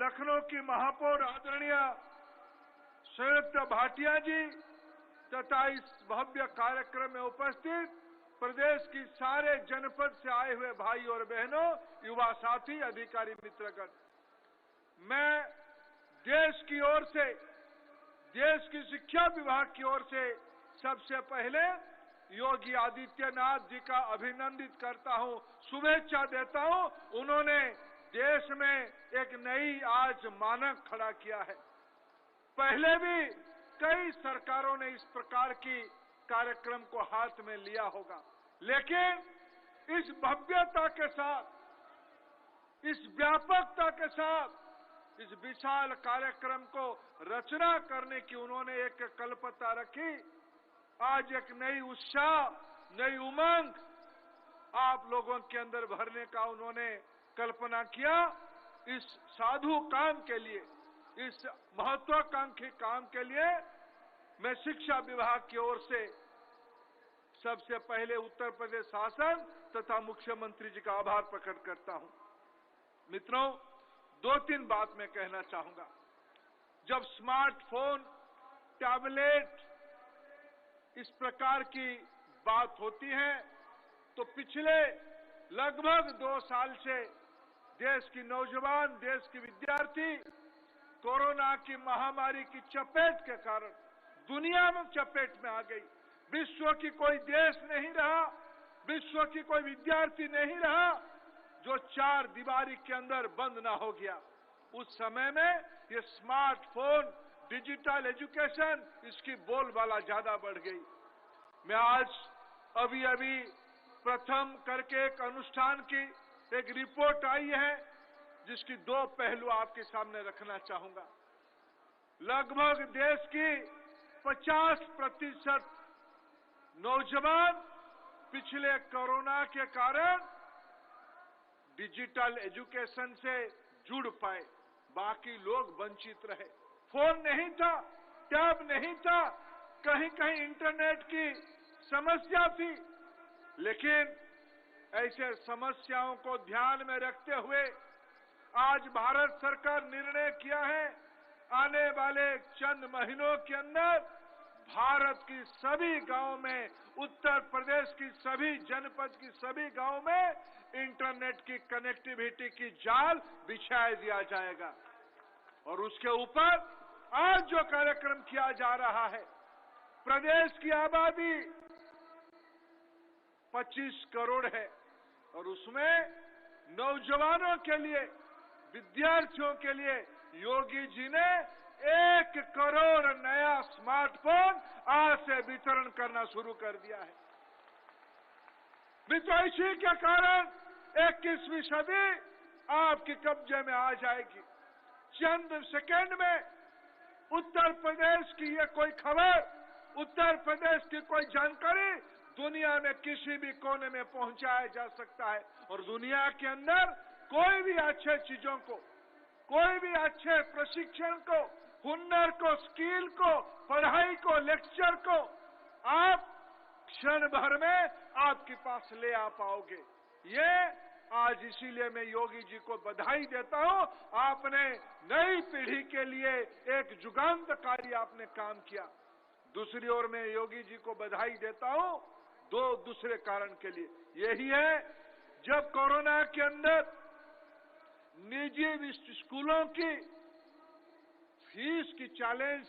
लखनऊ की महापौर आदरणीय संयुक्त भाटिया जी तथा इस भव्य कार्यक्रम में उपस्थित प्रदेश की सारे जनपद से आए हुए भाई और बहनों, युवा साथी, अधिकारी मित्रगण, मैं देश की ओर से, देश की शिक्षा विभाग की ओर से सबसे पहले योगी आदित्यनाथ जी का अभिनंदित करता हूं, शुभेच्छा देता हूं। उन्होंने देश में एक नई आज मानक खड़ा किया है। पहले भी कई सरकारों ने इस प्रकार की कार्यक्रम को हाथ में लिया होगा, लेकिन इस भव्यता के साथ, इस व्यापकता के साथ इस विशाल कार्यक्रम को रचना करने की उन्होंने एक कल्पना रखी। आज एक नई उत्साह, नई उमंग आप लोगों के अंदर भरने का उन्होंने कल्पना किया। इस साधु काम के लिए, इस महत्वाकांक्षी काम के लिए मैं शिक्षा विभाग की ओर से सबसे पहले उत्तर प्रदेश शासन तथा मुख्यमंत्री जी का आभार प्रकट करता हूं। मित्रों, दो तीन बात मैं कहना चाहूंगा। जब स्मार्टफोन, टैबलेट इस प्रकार की बात होती है तो पिछले लगभग 2 साल से देश की नौजवान, देश की विद्यार्थी कोरोना की महामारी की चपेट के कारण दुनिया में चपेट में आ गई। विश्व की कोई देश नहीं रहा, विश्व की कोई विद्यार्थी नहीं रहा जो 4 दीवारी के अंदर बंद ना हो गया। उस समय में ये स्मार्टफोन, डिजिटल एजुकेशन, इसकी बोलबाला ज्यादा बढ़ गई। मैं आज अभी प्रथम करके एक अनुष्ठान की एक रिपोर्ट आई है जिसकी 2 पहलू आपके सामने रखना चाहूंगा। लगभग देश की 50% नौजवान पिछले कोरोना के कारण डिजिटल एजुकेशन से जुड़ पाए, बाकी लोग वंचित रहे। फोन नहीं था, टैब नहीं था, कहीं कहीं इंटरनेट की समस्या थी, लेकिन ऐसे समस्याओं को ध्यान में रखते हुए आज भारत सरकार निर्णय किया है, आने वाले चंद महीनों के अंदर भारत की सभी गांवों में, उत्तर प्रदेश की सभी जनपद की सभी गांवों में इंटरनेट की कनेक्टिविटी की जाल बिछा दिया जाएगा। और उसके ऊपर आज जो कार्यक्रम किया जा रहा है, प्रदेश की आबादी 25 करोड़ है और उसमें नौजवानों के लिए, विद्यार्थियों के लिए योगी जी ने 1 करोड़ नया स्मार्टफोन आज से वितरण करना शुरू कर दिया है। मित्रों, इसी के कारण 21वीं सदी आपके कब्जे में आ जाएगी। चंद सेकंड में उत्तर प्रदेश की ये कोई खबर, उत्तर प्रदेश की कोई जानकारी दुनिया में किसी भी कोने में पहुंचाया जा सकता है। और दुनिया के अंदर कोई भी अच्छे चीजों को, कोई भी अच्छे प्रशिक्षण को, हुनर को, स्किल को, पढ़ाई को, लेक्चर को आप क्षण भर में आपके पास ले आ पाओगे। ये आज इसीलिए मैं योगी जी को बधाई देता हूं। आपने नई पीढ़ी के लिए एक जुगांतकारी आपने काम किया। दूसरी ओर मैं योगी जी को बधाई देता हूं 2 दूसरे कारण के लिए। यही है, जब कोरोना के अंदर निजी स्कूलों की फीस की चैलेंज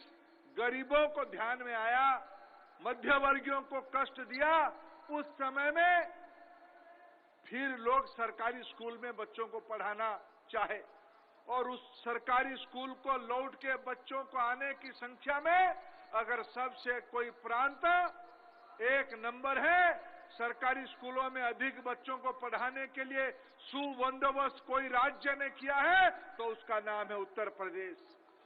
गरीबों को ध्यान में आया, मध्यवर्गीयों को कष्ट दिया, उस समय में फिर लोग सरकारी स्कूल में बच्चों को पढ़ाना चाहे और उस सरकारी स्कूल को लौट के बच्चों को आने की संख्या में अगर सबसे कोई प्रांत 1 नंबर है, सरकारी स्कूलों में अधिक बच्चों को पढ़ाने के लिए सुबंदोबस्त कोई राज्य ने किया है तो उसका नाम है उत्तर प्रदेश।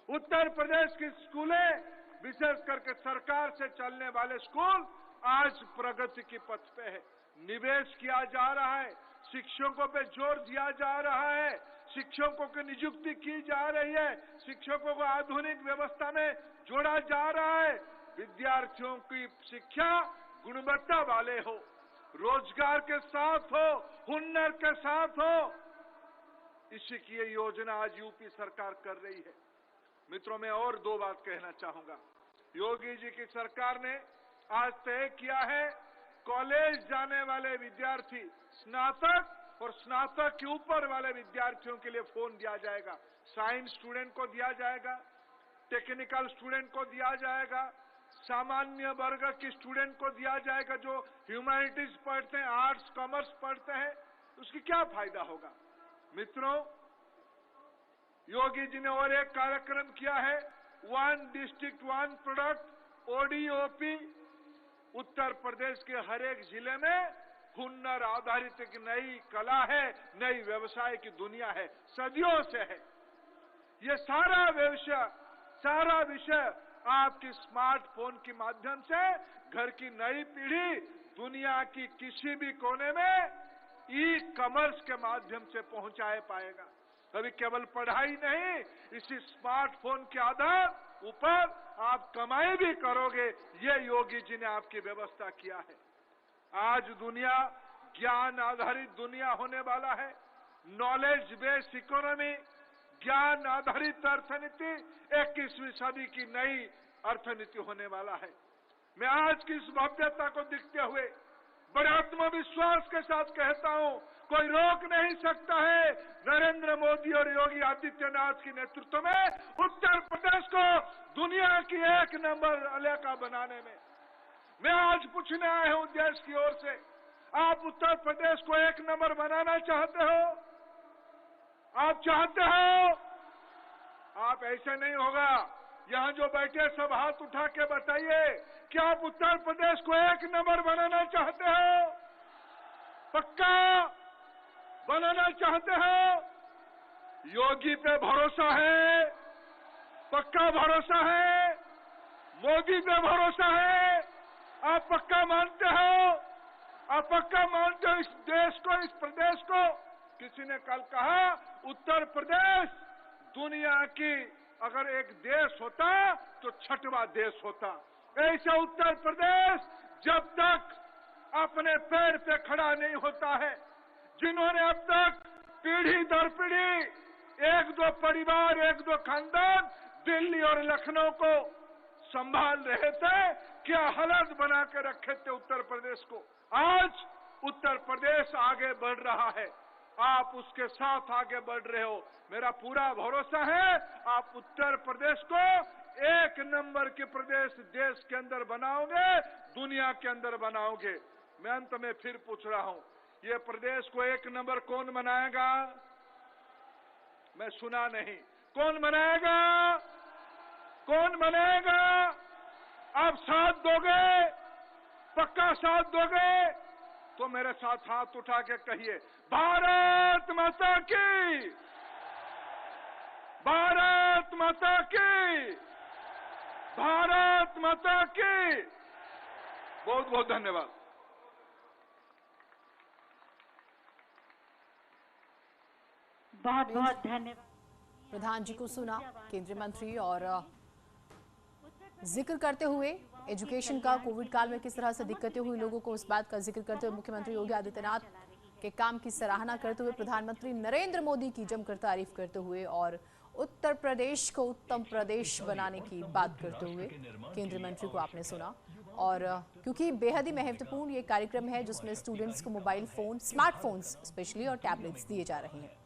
उत्तर प्रदेश की स्कूलें, विशेष करके सरकार से चलने वाले स्कूल, आज प्रगति की पथ पे है। निवेश किया जा रहा है, शिक्षकों पे जोर दिया जा रहा है, शिक्षकों की नियुक्ति की जा रही है, शिक्षकों को आधुनिक व्यवस्था में जोड़ा जा रहा है। विद्यार्थियों की शिक्षा गुणवत्ता वाले हो, रोजगार के साथ हो, हुनर के साथ हो, इसी की ये योजना आज यूपी सरकार कर रही है। मित्रों, मैं और दो बात कहना चाहूंगा। योगी जी की सरकार ने आज तय किया है कॉलेज जाने वाले विद्यार्थी, स्नातक और स्नातक के ऊपर वाले विद्यार्थियों के लिए फोन दिया जाएगा। साइंस स्टूडेंट को दिया जाएगा, टेक्निकल स्टूडेंट को दिया जाएगा, सामान्य वर्ग की स्टूडेंट को दिया जाएगा। जो ह्यूमैनिटीज पढ़ते हैं, आर्ट्स कॉमर्स पढ़ते हैं, उसकी क्या फायदा होगा। मित्रों, योगी जी ने और एक कार्यक्रम किया है, one district one product ODOP। Uttar Pradesh के हर एक जिले में हुनर आधारित एक नई कला है, नई व्यवसाय की दुनिया है, सदियों से है। ये सारा विषय आपकी स्मार्टफोन के माध्यम से घर की नई पीढ़ी दुनिया की किसी भी कोने में ई-कॉमर्स के माध्यम से पहुंचाए पाएगा। अभी केवल पढ़ाई नहीं, इसी स्मार्टफोन के आधार ऊपर आप कमाई भी करोगे। ये योगी जी ने आपकी व्यवस्था किया है। आज दुनिया ज्ञान आधारित दुनिया होने वाला है। नॉलेज बेस्ड इकोनॉमी, ज्ञान आधारित अर्थनीति 21वीं सदी की नई अर्थनीति होने वाला है। मैं आज की इस भव्यता को देखते हुए बड़े आत्मविश्वास के साथ कहता हूं, कोई रोक नहीं सकता है नरेंद्र मोदी और योगी आदित्यनाथ के नेतृत्व में उत्तर प्रदेश को दुनिया की एक नंबर इलाका बनाने में। मैं आज पूछने आया हूं देश की ओर से, आप उत्तर प्रदेश को एक नंबर बनाना चाहते हो? आप चाहते हो? आप ऐसे नहीं होगा। यहां जो बैठे सब हाथ उठा के बताइए कि आप उत्तर प्रदेश को एक नंबर बनाना चाहते हो? पक्का बनाना चाहते हो? योगी पे भरोसा है? पक्का भरोसा है? मोदी पे भरोसा है? आप पक्का मानते हो? आप पक्का मानते हो इस देश को, इस प्रदेश को? किसी ने कल कहा उत्तर प्रदेश दुनिया की अगर एक देश होता तो 6वां देश होता। ऐसा उत्तर प्रदेश जब तक अपने पैर पे खड़ा नहीं होता है, जिन्होंने अब तक पीढ़ी दर पीढ़ी एक दो परिवार, एक दो खानदान दिल्ली और लखनऊ को संभाल रहे थे, क्या हालत बना के रखे थे उत्तर प्रदेश को। आज उत्तर प्रदेश आगे बढ़ रहा है, आप उसके साथ आगे बढ़ रहे हो। मेरा पूरा भरोसा है आप उत्तर प्रदेश को एक नंबर के प्रदेश देश के अंदर बनाओगे, दुनिया के अंदर बनाओगे। मैं अंत में फिर पूछ रहा हूं, ये प्रदेश को एक नंबर कौन बनाएगा? मैं सुना नहीं। कौन बनाएगा? कौन बनाएगा? आप साथ दोगे? पक्का साथ दोगे? तो मेरे साथ हाथ उठा के कहिए, भारत माता की, भारत माता की, भारत माता की। बहुत बहुत धन्यवाद। बहुत बहुत धन्यवाद। प्रधान जी को सुना केंद्रीय मंत्री, और जिक्र करते हुए एजुकेशन का कोविड काल में किस तरह से दिक्कतें हुई लोगों को, उस बात का जिक्र करते हुए मुख्यमंत्री योगी आदित्यनाथ के काम की सराहना करते हुए प्रधानमंत्री नरेंद्र मोदी की जमकर तारीफ करते हुए और उत्तर प्रदेश को उत्तम प्रदेश बनाने की बात करते हुए केंद्रीय मंत्री को आपने सुना। और क्योंकि बेहद ही महत्वपूर्ण ये कार्यक्रम है जिसमें स्टूडेंट्स को मोबाइल फोन, स्मार्टफोन्स स्पेशली और टैबलेट्स दिए जा रहे हैं।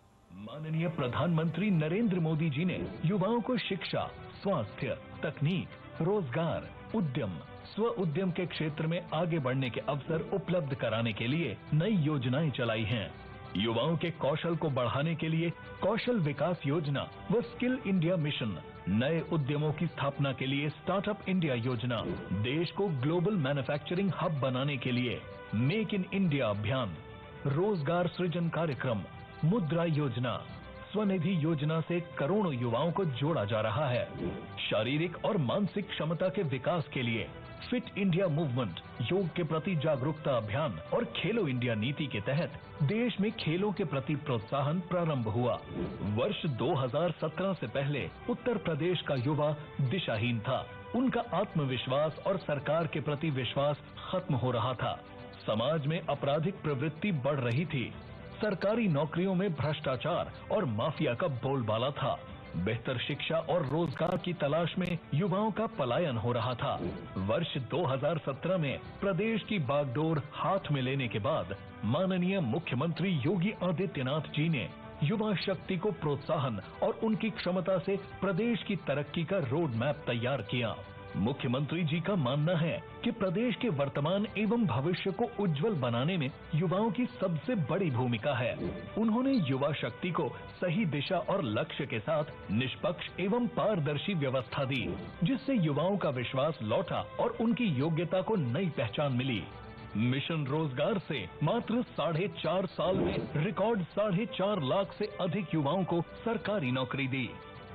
माननीय प्रधानमंत्री नरेंद्र मोदी जी ने युवाओं को शिक्षा, स्वास्थ्य, तकनीक, रोजगार, उद्यम, स्व उद्यम के क्षेत्र में आगे बढ़ने के अवसर उपलब्ध कराने के लिए नई योजनाएं चलाई हैं। युवाओं के कौशल को बढ़ाने के लिए कौशल विकास योजना व स्किल इंडिया मिशन, नए उद्यमों की स्थापना के लिए स्टार्टअप इंडिया योजना, देश को ग्लोबल मैन्युफैक्चरिंग हब बनाने के लिए मेक इन इंडिया अभियान, रोजगार सृजन कार्यक्रम, मुद्रा योजना, स्वनिधि योजना से करोड़ों युवाओं को जोड़ा जा रहा है। शारीरिक और मानसिक क्षमता के विकास के लिए फिट इंडिया मूवमेंट, योग के प्रति जागरूकता अभियान और खेलो इंडिया नीति के तहत देश में खेलों के प्रति प्रोत्साहन प्रारंभ हुआ। वर्ष 2017 से पहले उत्तर प्रदेश का युवा दिशाहीन था। उनका आत्मविश्वास और सरकार के प्रति विश्वास खत्म हो रहा था। समाज में आपराधिक प्रवृत्ति बढ़ रही थी। सरकारी नौकरियों में भ्रष्टाचार और माफिया का बोलबाला था। बेहतर शिक्षा और रोजगार की तलाश में युवाओं का पलायन हो रहा था। वर्ष 2017 में प्रदेश की बागडोर हाथ में लेने के बाद माननीय मुख्यमंत्री योगी आदित्यनाथ जी ने युवा शक्ति को प्रोत्साहन और उनकी क्षमता से प्रदेश की तरक्की का रोड मैप तैयार किया। मुख्यमंत्री जी का मानना है कि प्रदेश के वर्तमान एवं भविष्य को उज्जवल बनाने में युवाओं की सबसे बड़ी भूमिका है। उन्होंने युवा शक्ति को सही दिशा और लक्ष्य के साथ निष्पक्ष एवं पारदर्शी व्यवस्था दी, जिससे युवाओं का विश्वास लौटा और उनकी योग्यता को नई पहचान मिली। मिशन रोजगार से मात्र 4.5 साल में रिकॉर्ड 4.5 लाख से अधिक युवाओं को सरकारी नौकरी दी।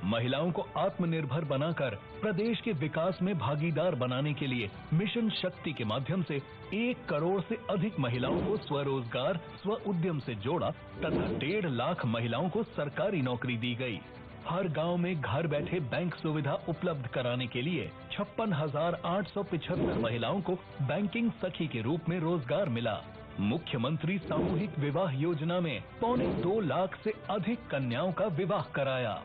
महिलाओं को आत्मनिर्भर बनाकर प्रदेश के विकास में भागीदार बनाने के लिए मिशन शक्ति के माध्यम से 1 करोड़ से अधिक महिलाओं को स्वरोजगार स्व उद्यम से जोड़ा तथा 1.5 लाख महिलाओं को सरकारी नौकरी दी गई। हर गांव में घर बैठे बैंक सुविधा उपलब्ध कराने के लिए 56,875 महिलाओं को बैंकिंग सखी के रूप में रोजगार मिला। मुख्यमंत्री सामूहिक विवाह योजना में 2.25 लाख से अधिक कन्याओं का विवाह कराया।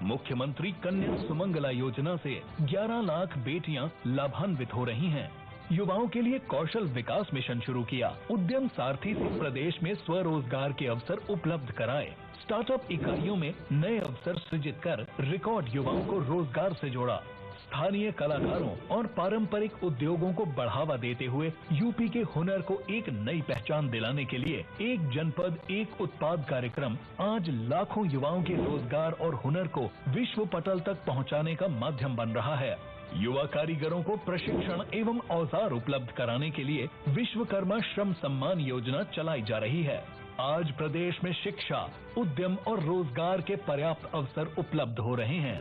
मुख्यमंत्री कन्या सुमंगला योजना से 11 लाख बेटियां लाभान्वित हो रही हैं। युवाओं के लिए कौशल विकास मिशन शुरू किया। उद्यम सारथी से प्रदेश में स्वरोजगार के अवसर उपलब्ध कराए। स्टार्टअप इकाइयों में नए अवसर सृजित कर रिकॉर्ड युवाओं को रोजगार से जोड़ा। स्थानीय कलाकारों और पारंपरिक उद्योगों को बढ़ावा देते हुए यूपी के हुनर को एक नई पहचान दिलाने के लिए एक जनपद एक उत्पाद कार्यक्रम आज लाखों युवाओं के रोजगार और हुनर को विश्व पटल तक पहुंचाने का माध्यम बन रहा है। युवा कारीगरों को प्रशिक्षण एवं औजार उपलब्ध कराने के लिए विश्वकर्मा श्रम सम्मान योजना चलाई जा रही है। आज प्रदेश में शिक्षा, उद्यम और रोजगार के पर्याप्त अवसर उपलब्ध हो रहे हैं।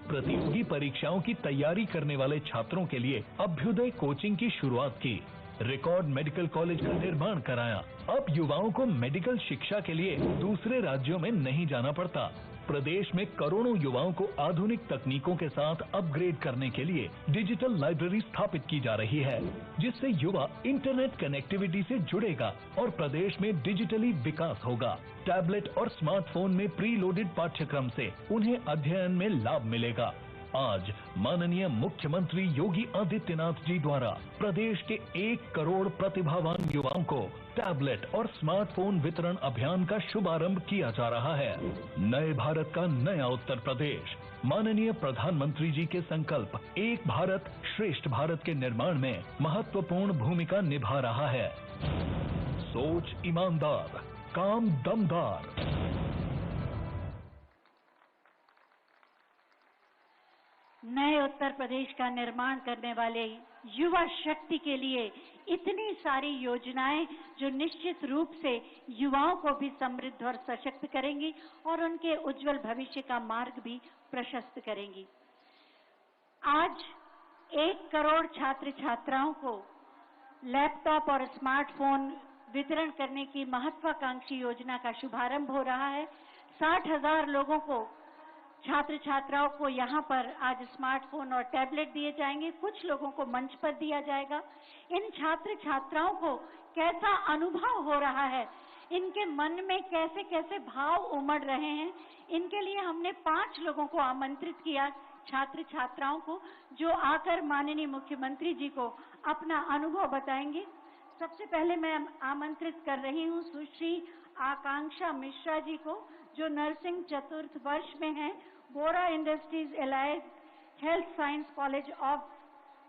प्रतियोगी परीक्षाओं की तैयारी करने वाले छात्रों के लिए अभ्युदय कोचिंग की शुरुआत की। रिकॉर्ड मेडिकल कॉलेज का निर्माण कराया। अब युवाओं को मेडिकल शिक्षा के लिए दूसरे राज्यों में नहीं जाना पड़ता। प्रदेश में करोड़ों युवाओं को आधुनिक तकनीकों के साथ अपग्रेड करने के लिए डिजिटल लाइब्रेरी स्थापित की जा रही है, जिससे युवा इंटरनेट कनेक्टिविटी से जुड़ेगा और प्रदेश में डिजिटली विकास होगा। टैबलेट और स्मार्टफोन में प्री लोडेड पाठ्यक्रम से उन्हें अध्ययन में लाभ मिलेगा। आज माननीय मुख्यमंत्री योगी आदित्यनाथ जी द्वारा प्रदेश के 1 करोड़ प्रतिभावान युवाओं को टैबलेट और स्मार्टफोन वितरण अभियान का शुभारंभ किया जा रहा है। नए भारत का नया उत्तर प्रदेश माननीय प्रधानमंत्री जी के संकल्प एक भारत श्रेष्ठ भारत के निर्माण में महत्वपूर्ण भूमिका निभा रहा है। सोच ईमानदार, काम दमदार। नए उत्तर प्रदेश का निर्माण करने वाले युवा शक्ति के लिए इतनी सारी योजनाएं जो निश्चित रूप से युवाओं को भी समृद्ध और सशक्त करेंगी और उनके उज्जवल भविष्य का मार्ग भी प्रशस्त करेंगी। आज 1 करोड़ छात्र छात्राओं को लैपटॉप और स्मार्टफोन वितरण करने की महत्वाकांक्षी योजना का शुभारंभ हो रहा है। 60,000 लोगों को, छात्र छात्राओं को यहाँ पर आज स्मार्टफोन और टैबलेट दिए जाएंगे। कुछ लोगों को मंच पर दिया जाएगा। इन छात्र छात्राओं को कैसा अनुभव हो रहा है, इनके मन में कैसे कैसे भाव उमड़ रहे हैं, इनके लिए हमने 5 लोगों को आमंत्रित किया, छात्र छात्राओं को, जो आकर माननीय मुख्यमंत्री जी को अपना अनुभव बताएंगे। सबसे पहले मैं आमंत्रित कर रही हूँ सुश्री आकांक्षा मिश्रा जी को, जो नर्सिंग 4th वर्ष में हैं, Bora industries allied health science college of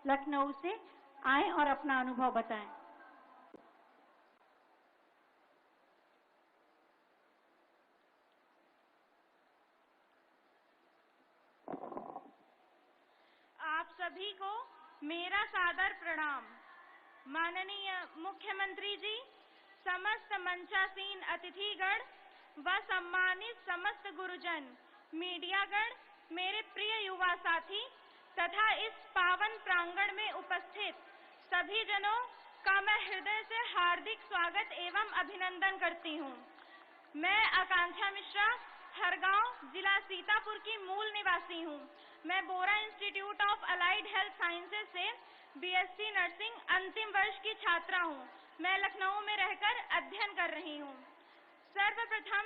Lucknow से आए और अपना अनुभव बताएं। आप सभी को मेरा सादर प्रणाम। माननीय मुख्यमंत्री जी, समस्त मंचासीन अतिथिगण व सम्मानित समस्त गुरुजन, मीडियागण, मेरे प्रिय युवा साथी तथा इस पावन प्रांगण में उपस्थित सभी जनों का मैं हृदय से हार्दिक स्वागत एवं अभिनंदन करती हूँ। मैं आकांक्षा मिश्रा, हरगांव, जिला सीतापुर की मूल निवासी हूँ। मैं Bora institute of allied health sciences से बीएससी नर्सिंग अंतिम वर्ष की छात्रा हूँ। मैं लखनऊ में रहकर अध्ययन कर रही हूँ। सर्वप्रथम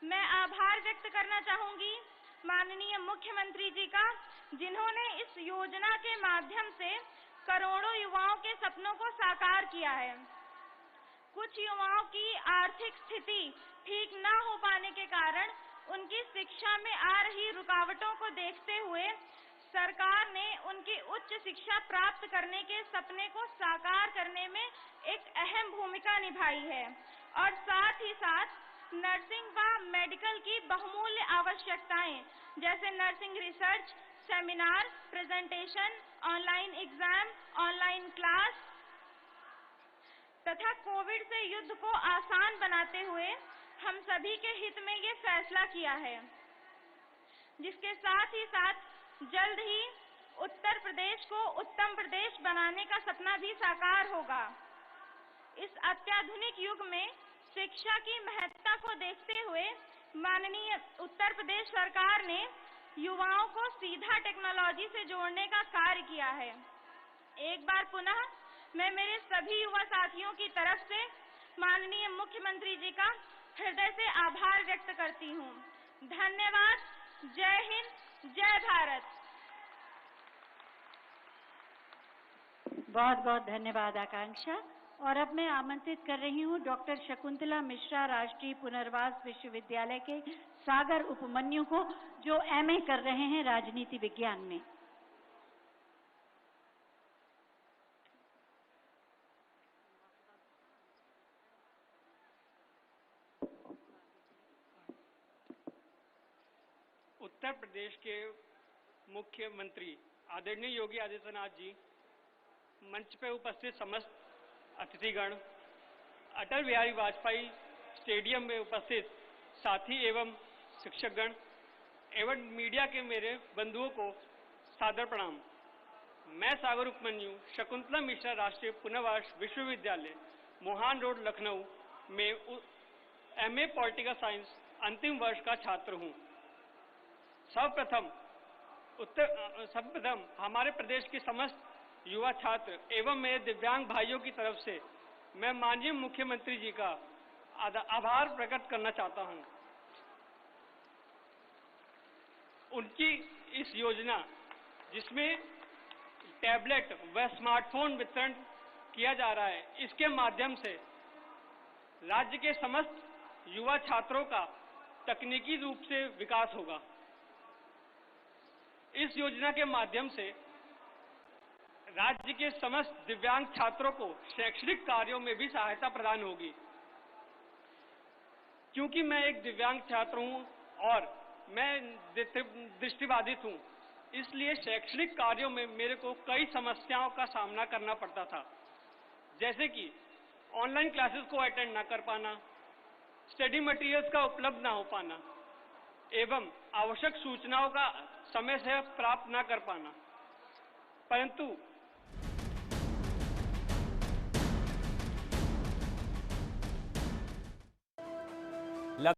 मैं आभार व्यक्त करना चाहूंगी माननीय मुख्यमंत्री जी का, जिन्होंने इस योजना के माध्यम से करोड़ों युवाओं के सपनों को साकार किया है। कुछ युवाओं की आर्थिक स्थिति ठीक न हो पाने के कारण उनकी शिक्षा में आ रही रुकावटों को देखते हुए सरकार ने उनकी उच्च शिक्षा प्राप्त करने के सपने को साकार करने में एक अहम भूमिका निभाई है और साथ ही साथ नर्सिंग व मेडिकल की बहुमूल्य आवश्यकताएं जैसे nursing research, seminar, presentation, online exam, online class तथा कोविड से युद्ध को आसान बनाते हुए हम सभी के हित में ये फैसला किया है, जिसके साथ ही साथ जल्द ही उत्तर प्रदेश को उत्तम प्रदेश बनाने का सपना भी साकार होगा। इस अत्याधुनिक युग में शिक्षा की महत्ता को देखते हुए माननीय उत्तर प्रदेश सरकार ने युवाओं को सीधा टेक्नोलॉजी से जोड़ने का कार्य किया है। एक बार पुनः मैं मेरे सभी युवा साथियों की तरफ से माननीय मुख्यमंत्री जी का हृदय से आभार व्यक्त करती हूँ। धन्यवाद। जय हिंद, जय भारत। बहुत बहुत धन्यवाद आकांक्षा। और अब मैं आमंत्रित कर रही हूँ डॉक्टर शकुंतला मिश्रा, राष्ट्रीय पुनर्वास विश्वविद्यालय के सागर उपमन्यु को, जो एमए कर रहे हैं राजनीति विज्ञान में। उत्तर प्रदेश के मुख्यमंत्री आदरणीय योगी आदित्यनाथ जी, मंच पर उपस्थित समस्त अतिथिगण, अटल बिहारी वाजपेयी स्टेडियम में उपस्थित साथी एवं शिक्षकगण एवं मीडिया के मेरे बंधुओं को सादर प्रणाम। मैं सागर उपमन्यु शकुंतला मिश्रा राष्ट्रीय पुनर्वास विश्वविद्यालय मोहान रोड लखनऊ में एमए पॉलिटिकल साइंस अंतिम वर्ष का छात्र हूं। सर्वप्रथम हमारे प्रदेश के समस्त युवा छात्र एवं मेरे दिव्यांग भाइयों की तरफ से मैं माननीय मुख्यमंत्री जी का आभार प्रकट करना चाहता हूं। उनकी इस योजना, जिसमें टैबलेट व स्मार्टफोन वितरण किया जा रहा है, इसके माध्यम से राज्य के समस्त युवा छात्रों का तकनीकी रूप से विकास होगा। इस योजना के माध्यम से राज्य के समस्त दिव्यांग छात्रों को शैक्षणिक कार्यों में भी सहायता प्रदान होगी। क्योंकि मैं एक दिव्यांग छात्र हूं और मैं दृष्टिबाधित हूं, इसलिए शैक्षणिक कार्यों में मेरे को कई समस्याओं का सामना करना पड़ता था, जैसे कि ऑनलाइन क्लासेस को अटेंड ना कर पाना, स्टडी मटेरियल्स का उपलब्ध ना हो पाना एवं आवश्यक सूचनाओं का समय से प्राप्त ना कर पाना। परंतु